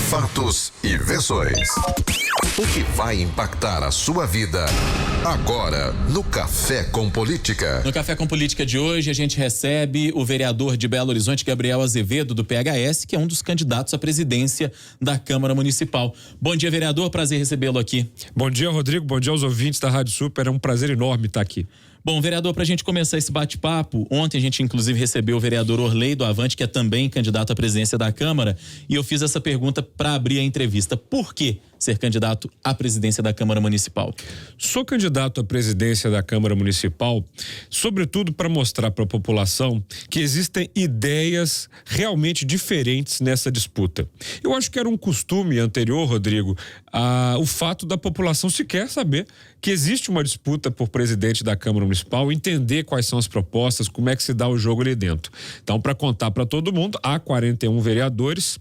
Fatos e versões. O que vai impactar a sua vida agora no Café com Política. No Café com Política de hoje a gente recebe o vereador de Belo Horizonte, Gabriel Azevedo, do PHS, que é um dos candidatos à presidência da Câmara Municipal. Bom dia, vereador, prazer recebê-lo aqui. Bom dia, Rodrigo, bom dia aos ouvintes da Rádio Super, é um prazer enorme estar aqui. Bom, vereador, para a gente começar esse bate-papo, ontem a gente inclusive recebeu o vereador Orley do Avante, que é também candidato à presidência da Câmara, e eu fiz essa pergunta para abrir a entrevista. Por que ser candidato à presidência da Câmara Municipal? Sou candidato à presidência da Câmara Municipal, sobretudo para mostrar para a população que existem ideias realmente diferentes nessa disputa. Eu acho que era um costume anterior, Rodrigo, o fato da população sequer saber que existe uma disputa por presidente da Câmara Municipal, entender quais são as propostas, como é que se dá o jogo ali dentro. Então, para contar para todo mundo, há 41 vereadores.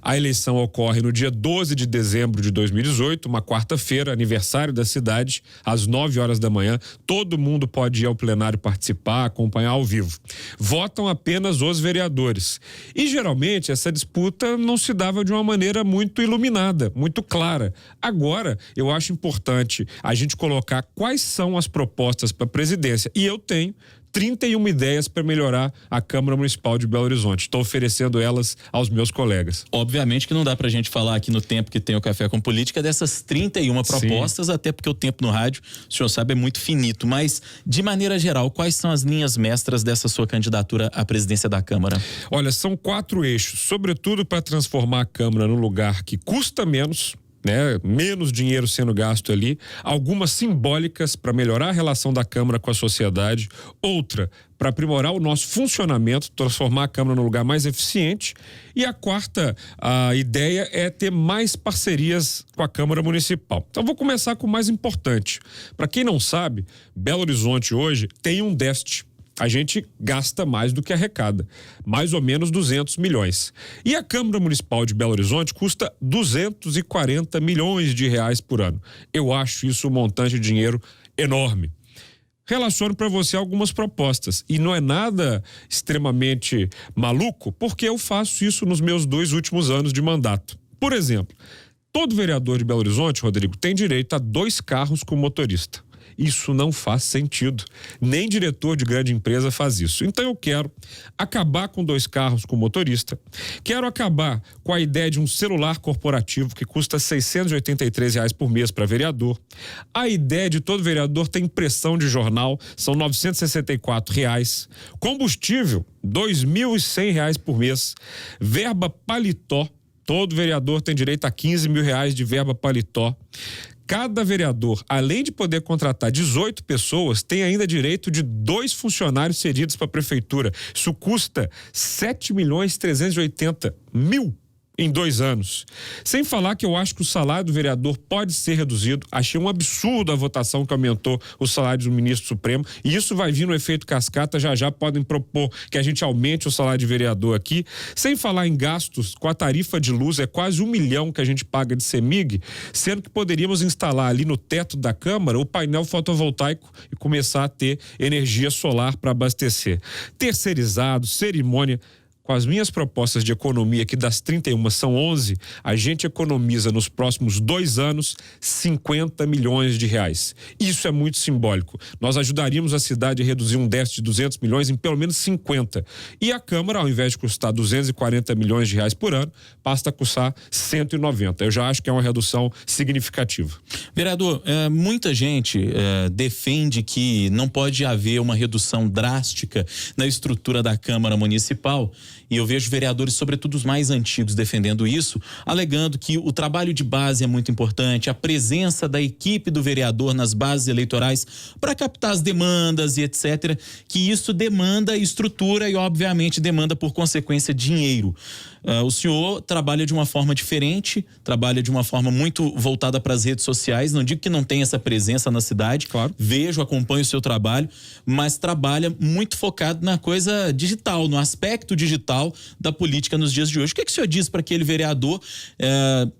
A eleição ocorre no dia 12 de dezembro de 2018, uma quarta-feira, aniversário da cidade, às 9 horas da manhã. Todo mundo pode ir ao plenário participar, acompanhar ao vivo. Votam apenas os vereadores. E, geralmente, essa disputa não se dava de uma maneira muito iluminada, muito clara. Agora, eu acho importante a gente colocar quais são as propostas para a presidência. E eu tenho 31 ideias para melhorar a Câmara Municipal de Belo Horizonte. Estou oferecendo elas aos meus colegas. Obviamente que não dá para a gente falar aqui no tempo que tem o Café com Política dessas 31 propostas, sim, até porque o tempo no rádio, o senhor sabe, é muito finito. Mas, de maneira geral, quais são as linhas mestras dessa sua candidatura à presidência da Câmara? Olha, são 4 eixos, sobretudo para transformar a Câmara num lugar que custa menos, menos dinheiro sendo gasto ali, algumas simbólicas para melhorar a relação da Câmara com a sociedade, outra para aprimorar o nosso funcionamento, transformar a Câmara num lugar mais eficiente, e a quarta ideia é ter mais parcerias com a Câmara Municipal. Então vou começar com o mais importante. Para quem não sabe, Belo Horizonte hoje tem um déficit. A gente gasta mais do que arrecada, mais ou menos 200 milhões. E a Câmara Municipal de Belo Horizonte custa 240 milhões de reais por ano. Eu acho isso um montante de dinheiro enorme. Relaciono para você algumas propostas, e não é nada extremamente maluco, porque eu faço isso nos meus 2 últimos anos de mandato. Por exemplo, todo vereador de Belo Horizonte, Rodrigo, tem direito a 2 carros com motorista. Isso não faz sentido. Nem diretor de grande empresa faz isso. Então eu quero acabar com 2 carros com motorista. Quero acabar com a ideia de um celular corporativo que custa R$ 683 por mês para vereador. A ideia de todo vereador ter impressão de jornal são R$ 964. Combustível, R$ 2.100 por mês. Verba paletó. Todo vereador tem direito a R$ 15 mil de verba paletó. Cada vereador, além de poder contratar 18 pessoas, tem ainda direito de 2 funcionários cedidos para a prefeitura. Isso custa R$ 7.380.000 em 2 anos. Sem falar que eu acho que o salário do vereador pode ser reduzido. Achei um absurdo a votação que aumentou o salário do ministro Supremo, e isso vai vir no efeito cascata. Já podem propor que a gente aumente o salário de vereador aqui. Sem falar em gastos com a tarifa de luz, é quase R$ 1 milhão que a gente paga de CEMIG, sendo que poderíamos instalar ali no teto da Câmara o painel fotovoltaico e começar a ter energia solar para abastecer. Terceirizado, cerimônia. Com as minhas propostas de economia, que das 31 são 11, a gente economiza nos próximos 2 anos 50 milhões de reais. Isso é muito simbólico. Nós ajudaríamos a cidade a reduzir um déficit de 200 milhões em pelo menos 50. E a Câmara, ao invés de custar 240 milhões de reais por ano, passa a custar 190. Eu já acho que é uma redução significativa. Vereador, muita gente defende que não pode haver uma redução drástica na estrutura da Câmara Municipal. E eu vejo vereadores, sobretudo os mais antigos, defendendo isso, alegando que o trabalho de base é muito importante, a presença da equipe do vereador nas bases eleitorais para captar as demandas e etc., que isso demanda estrutura e, obviamente, demanda, por consequência, dinheiro. O senhor trabalha de uma forma diferente, trabalha de uma forma muito voltada para as redes sociais. Não digo que não tem essa presença na cidade, claro, vejo, acompanho o seu trabalho, mas trabalha muito focado na coisa digital, no aspecto digital da política nos dias de hoje. O que o senhor diz para aquele vereador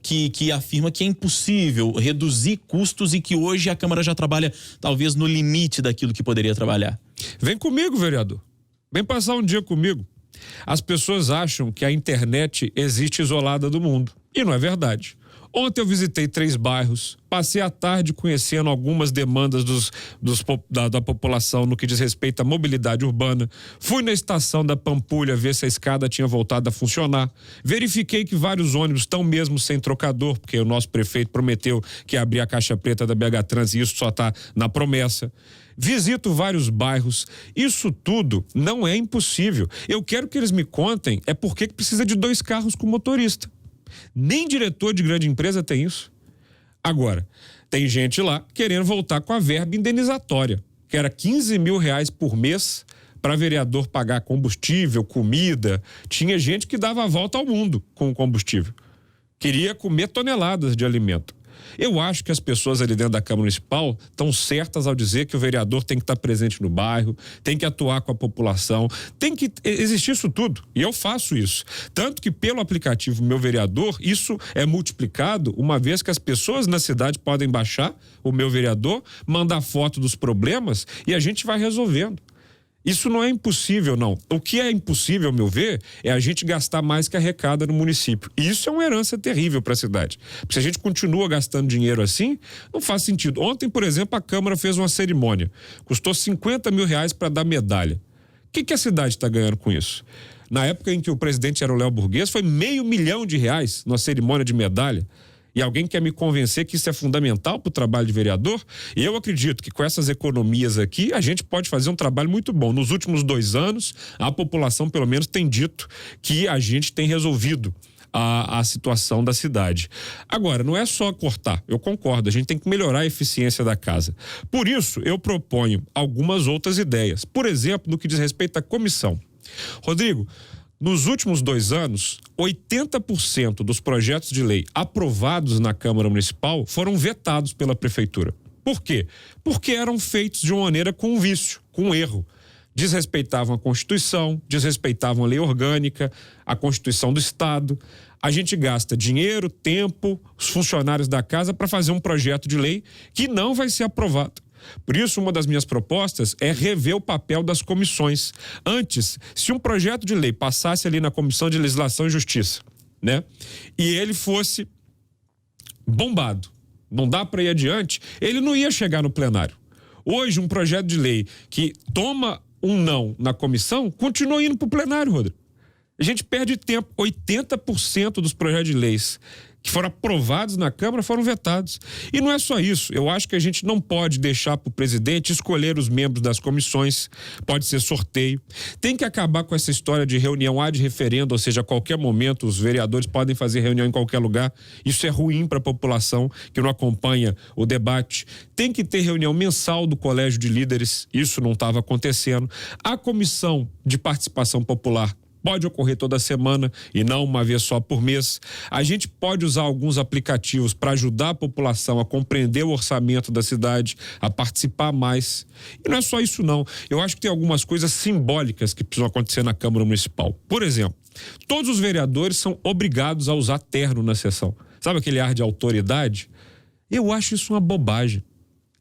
que afirma que é impossível reduzir custos e que hoje a Câmara já trabalha talvez no limite daquilo que poderia trabalhar? Vem comigo, vereador. Vem passar um dia comigo. As pessoas acham que a internet existe isolada do mundo. E não é verdade. Ontem eu visitei 3 bairros, passei a tarde conhecendo algumas demandas da população no que diz respeito à mobilidade urbana. Fui na estação da Pampulha ver se a escada tinha voltado a funcionar. Verifiquei que vários ônibus estão mesmo sem trocador, porque o nosso prefeito prometeu que ia abrir a caixa preta da BH Trans e isso só está na promessa. Visito vários bairros. Isso tudo não é impossível. Eu quero que eles me contem por que precisa de 2 carros com motorista. Nem diretor de grande empresa tem isso. Agora, tem gente lá querendo voltar com a verba indenizatória, que era R$15 mil por mês para vereador pagar combustível, comida. Tinha gente que dava a volta ao mundo com o combustível. Queria comer toneladas de alimento. Eu acho que as pessoas ali dentro da Câmara Municipal estão certas ao dizer que o vereador tem que estar presente no bairro, tem que atuar com a população, tem que existir isso tudo. E eu faço isso. Tanto que pelo aplicativo Meu Vereador, isso é multiplicado, uma vez que as pessoas na cidade podem baixar o Meu Vereador, mandar foto dos problemas e a gente vai resolvendo. Isso não é impossível, não. O que é impossível, ao meu ver, é a gente gastar mais que arrecada no município. E isso é uma herança terrível para a cidade. Porque se a gente continua gastando dinheiro assim, não faz sentido. Ontem, por exemplo, a Câmara fez uma cerimônia. Custou R$50 mil para dar medalha. O que a cidade está ganhando com isso? Na época em que o presidente era o Léo Burguês, foi R$500 mil numa cerimônia de medalha. E alguém quer me convencer que isso é fundamental para o trabalho de vereador? E eu acredito que com essas economias aqui, a gente pode fazer um trabalho muito bom. Nos últimos 2 anos, a população pelo menos tem dito que a gente tem resolvido a situação da cidade. Agora, não é só cortar, eu concordo, a gente tem que melhorar a eficiência da casa. Por isso, eu proponho algumas outras ideias. Por exemplo, no que diz respeito à comissão. Rodrigo, nos últimos 2 anos, 80% dos projetos de lei aprovados na Câmara Municipal foram vetados pela Prefeitura. Por quê? Porque eram feitos de uma maneira com vício, com erro. Desrespeitavam a Constituição, desrespeitavam a lei orgânica, a Constituição do Estado. A gente gasta dinheiro, tempo, os funcionários da casa para fazer um projeto de lei que não vai ser aprovado. Por isso, uma das minhas propostas é rever o papel das comissões. Antes, se um projeto de lei passasse ali na Comissão de Legislação e Justiça, né? E ele fosse bombado, não dá para ir adiante, ele não ia chegar no plenário. Hoje, um projeto de lei que toma um não na comissão, continua indo para o plenário, Rodrigo. A gente perde tempo. 80% dos projetos de leis que foram aprovados na Câmara foram vetados. E não é só isso, eu acho que a gente não pode deixar para o presidente escolher os membros das comissões, pode ser sorteio. Tem que acabar com essa história de reunião ad referendo, ou seja, a qualquer momento os vereadores podem fazer reunião em qualquer lugar. Isso é ruim para a população que não acompanha o debate. Tem que ter reunião mensal do Colégio de Líderes, isso não estava acontecendo. A Comissão de Participação Popular pode ocorrer toda semana e não uma vez só por mês. A gente pode usar alguns aplicativos para ajudar a população a compreender o orçamento da cidade, a participar mais. E não é só isso, não. Eu acho que tem algumas coisas simbólicas que precisam acontecer na Câmara Municipal. Por exemplo, todos os vereadores são obrigados a usar terno na sessão. Sabe aquele ar de autoridade? Eu acho isso uma bobagem.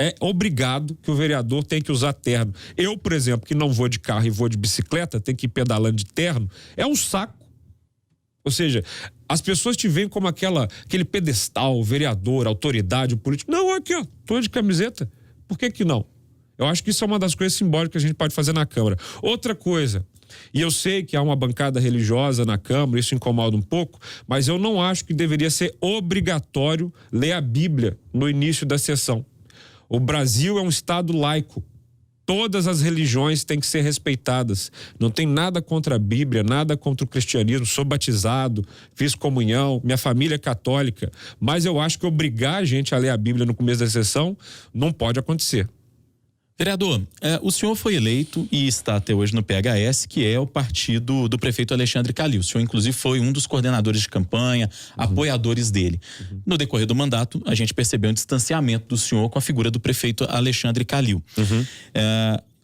É obrigado que o vereador tem que usar terno. Eu, por exemplo, que não vou de carro e vou de bicicleta, tenho que ir pedalando de terno, é um saco. Ou seja, as pessoas te veem como aquele pedestal, vereador, autoridade, político. Não, aqui, ó, tô de camiseta. Por que não? Eu acho que isso é uma das coisas simbólicas que a gente pode fazer na Câmara. Outra coisa, e eu sei que há uma bancada religiosa na Câmara, isso incomoda um pouco, mas eu não acho que deveria ser obrigatório ler a Bíblia no início da sessão. O Brasil é um estado laico. Todas as religiões têm que ser respeitadas. Não tem nada contra a Bíblia, nada contra o cristianismo. Sou batizado, fiz comunhão, minha família é católica. Mas eu acho que obrigar a gente a ler a Bíblia no começo da sessão não pode acontecer. Vereador, o senhor foi eleito e está até hoje no PHS, que é o partido do prefeito Alexandre Calil. O senhor, inclusive, foi um dos coordenadores de campanha, apoiadores dele. No decorrer do mandato, a gente percebeu um distanciamento do senhor com a figura do prefeito Alexandre Calil.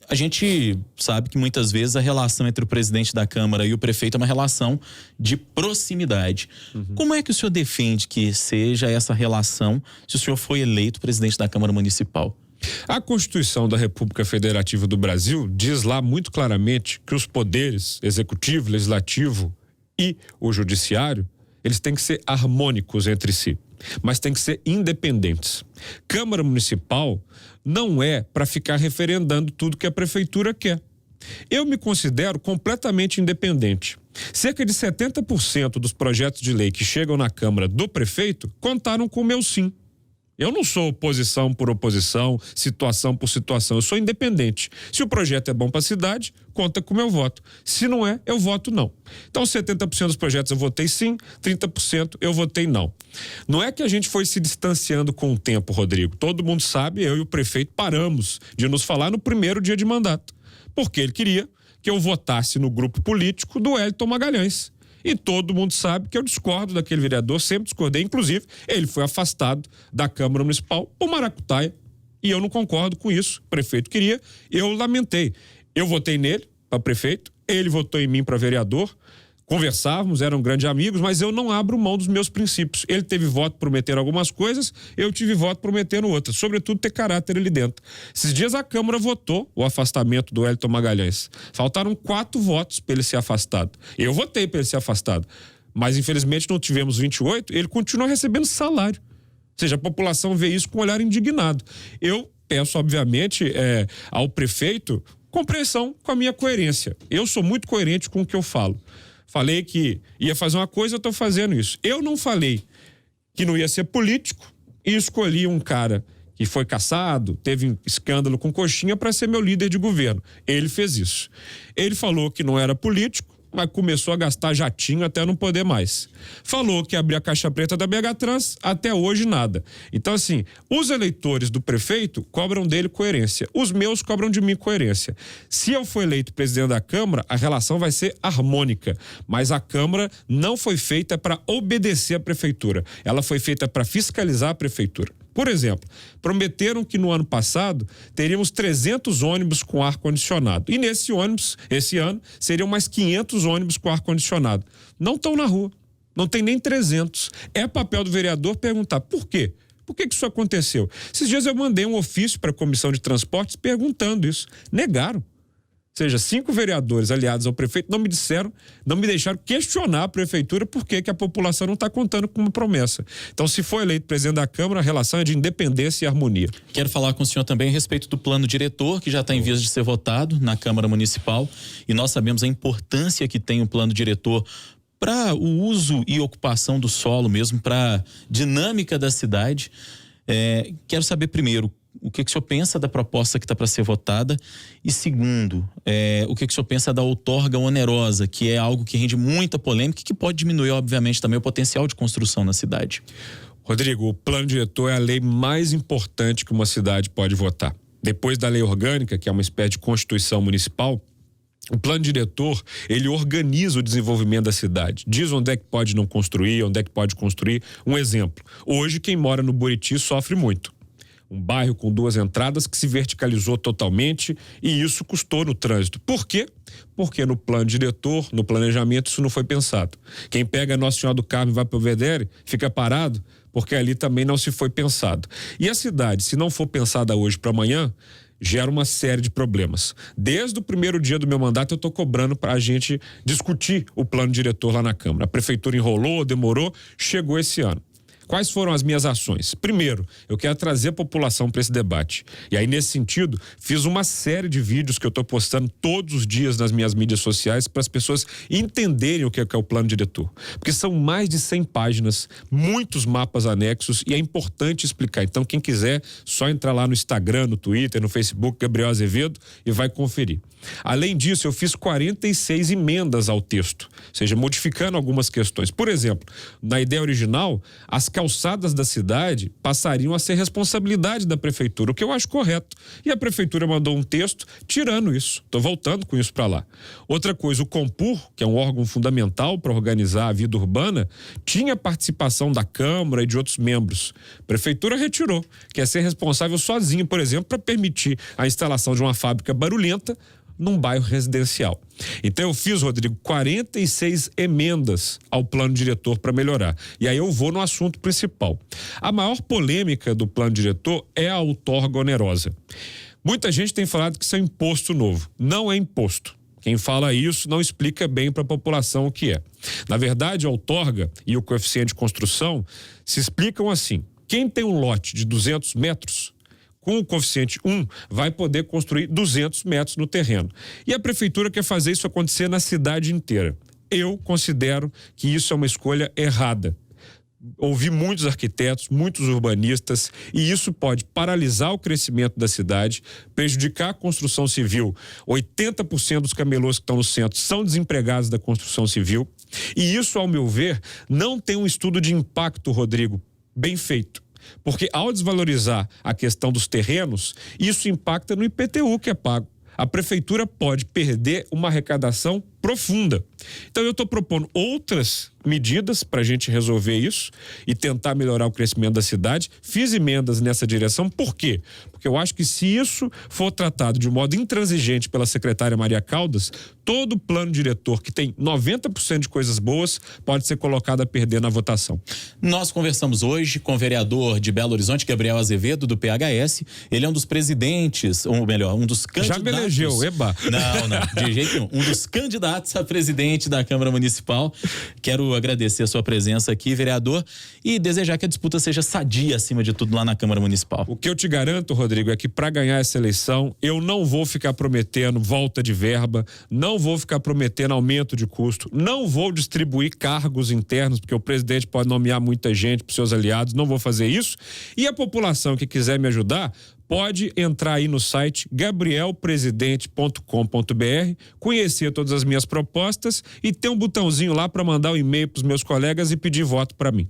A gente sabe que muitas vezes a relação entre o presidente da Câmara e o prefeito é uma relação de proximidade. Como é que o senhor defende que seja essa relação se o senhor foi eleito presidente da Câmara Municipal? A Constituição da República Federativa do Brasil diz lá muito claramente que os poderes executivo, legislativo e o judiciário, eles têm que ser harmônicos entre si, mas têm que ser independentes. Câmara Municipal não é para ficar referendando tudo que a prefeitura quer. Eu me considero completamente independente. Cerca de 70% dos projetos de lei que chegam na Câmara do prefeito contaram com o meu sim. Eu não sou oposição por oposição, situação por situação, eu sou independente. Se o projeto é bom para a cidade, conta com o meu voto. Se não é, eu voto não. Então 70% dos projetos eu votei sim, 30% eu votei não. Não é que a gente foi se distanciando com o tempo, Rodrigo. Todo mundo sabe, eu e o prefeito paramos de nos falar no primeiro dia de mandato. Porque ele queria que eu votasse no grupo político do Wellington Magalhães. E todo mundo sabe que eu discordo daquele vereador, sempre discordei. Inclusive, ele foi afastado da Câmara Municipal por maracutaia. E eu não concordo com isso. O prefeito queria, eu lamentei. Eu votei nele para prefeito, ele votou em mim para vereador. Conversávamos, eram grandes amigos, mas eu não abro mão dos meus princípios. Ele teve voto prometendo algumas coisas, eu tive voto prometendo outras. Sobretudo ter caráter ali dentro. Esses dias a Câmara votou o afastamento do Wellington Magalhães. Faltaram 4 votos para ele ser afastado. Eu votei para ele ser afastado. Mas infelizmente não tivemos 28, ele continua recebendo salário. Ou seja, a população vê isso com um olhar indignado. Eu peço, obviamente, ao prefeito compreensão com a minha coerência. Eu sou muito coerente com o que eu falo. Falei que ia fazer uma coisa, eu estou fazendo isso. Eu não falei que não ia ser político e escolhi um cara que foi cassado, teve um escândalo com coxinha para ser meu líder de governo. Ele fez isso. Ele falou que não era político, mas começou a gastar jatinho até não poder mais. Falou que abria a caixa preta da BH Trans, até hoje nada. Então, assim, os eleitores do prefeito cobram dele coerência. Os meus cobram de mim coerência. Se eu for eleito presidente da Câmara, a relação vai ser harmônica. Mas a Câmara não foi feita para obedecer à prefeitura. Ela foi feita para fiscalizar a prefeitura. Por exemplo, prometeram que no ano passado teríamos 300 ônibus com ar-condicionado. E nesse ônibus, esse ano, seriam mais 500 ônibus com ar-condicionado. Não estão na rua. Não tem nem 300. É papel do vereador perguntar por quê? Por que isso aconteceu? Esses dias eu mandei um ofício para a Comissão de Transportes perguntando isso. Negaram. Ou seja, 5 vereadores aliados ao prefeito não me deixaram questionar a prefeitura por que a população não está contando com uma promessa. Então, se for eleito presidente da Câmara, a relação é de independência e harmonia. Quero falar com o senhor também a respeito do plano diretor, que já está em vias de ser votado na Câmara Municipal, e nós sabemos a importância que tem o plano diretor para o uso e ocupação do solo mesmo, para a dinâmica da cidade. Quero saber primeiro, o que o senhor pensa da proposta que está para ser votada? E segundo, o que o senhor pensa da outorga onerosa, que é algo que rende muita polêmica e que pode diminuir, obviamente, também o potencial de construção na cidade? Rodrigo, o plano diretor é a lei mais importante que uma cidade pode votar. Depois da lei orgânica, que é uma espécie de constituição municipal, o plano diretor, ele organiza o desenvolvimento da cidade. Diz onde é que pode não construir, onde é que pode construir. Um exemplo, hoje quem mora no Buriti sofre muito. Um bairro com 2 entradas que se verticalizou totalmente e isso custou no trânsito. Por quê? Porque no plano diretor, no planejamento, isso não foi pensado. Quem pega Nossa Senhora do Carmo e vai para o Vedere, fica parado, porque ali também não se foi pensado. E a cidade, se não for pensada hoje para amanhã, gera uma série de problemas. Desde o primeiro dia do meu mandato, eu estou cobrando para a gente discutir o plano diretor lá na Câmara. A prefeitura enrolou, demorou, chegou esse ano. Quais foram as minhas ações? Primeiro, eu quero trazer a população para esse debate. E aí, nesse sentido, fiz uma série de vídeos que eu estou postando todos os dias nas minhas mídias sociais para as pessoas entenderem o que é o plano diretor. Porque são mais de 100 páginas, muitos mapas anexos e é importante explicar. Então, quem quiser, só entrar lá no Instagram, no Twitter, no Facebook, Gabriel Azevedo, e vai conferir. Além disso, eu fiz 46 emendas ao texto, ou seja, modificando algumas questões. Por exemplo, na ideia original, as calçadas da cidade passariam a ser responsabilidade da prefeitura, o que eu acho correto. E a prefeitura mandou um texto tirando isso. Estou voltando com isso para lá. Outra coisa, o Compur, que é um órgão fundamental para organizar a vida urbana, tinha participação da Câmara e de outros membros. A prefeitura retirou, quer ser responsável sozinho, por exemplo, para permitir a instalação de uma fábrica barulhenta num bairro residencial. Então eu fiz, Rodrigo, 46 emendas ao plano diretor para melhorar. E aí eu vou no assunto principal. A maior polêmica do plano diretor é a outorga onerosa. Muita gente tem falado que isso é imposto novo. Não é imposto. Quem fala isso não explica bem para a população o que é. Na verdade, a outorga e o coeficiente de construção se explicam assim. Quem tem um lote de 200 metros, com o coeficiente 1, vai poder construir 200 metros no terreno. E a prefeitura quer fazer isso acontecer na cidade inteira. Eu considero que isso é uma escolha errada. Ouvi muitos arquitetos, muitos urbanistas, e isso pode paralisar o crescimento da cidade, prejudicar a construção civil. 80% dos camelôs que estão no centro são desempregados da construção civil. E isso, ao meu ver, não tem um estudo de impacto, Rodrigo, bem feito. Porque ao desvalorizar a questão dos terrenos, isso impacta no IPTU que é pago. A prefeitura pode perder uma arrecadação profunda. Então eu estou propondo outras medidas para a gente resolver isso e tentar melhorar o crescimento da cidade. Fiz emendas nessa direção. Por quê? Porque eu acho que se isso for tratado de modo intransigente pela secretária Maria Caldas, todo o plano diretor que tem 90% de coisas boas pode ser colocado a perder na votação. Nós conversamos hoje com o vereador de Belo Horizonte, Gabriel Azevedo, do PHS. Ele é um dos presidentes, ou melhor, um dos candidatos. Já me elegeu, eba. Não, de jeito nenhum. Um dos candidatos a presidente da Câmara Municipal. Quero agradecer a sua presença aqui, vereador, e desejar que a disputa seja sadia, acima de tudo, lá na Câmara Municipal. O que eu te garanto, Rodrigo, é que para ganhar essa eleição, eu não vou ficar prometendo volta de verba, não vou ficar prometendo aumento de custo, não vou distribuir cargos internos, porque o presidente pode nomear muita gente para seus aliados, não vou fazer isso. E a população que quiser me ajudar, pode entrar aí no site gabrielpresidente.com.br, conhecer todas as minhas propostas e ter um botãozinho lá para mandar um e-mail para os meus colegas e pedir voto para mim.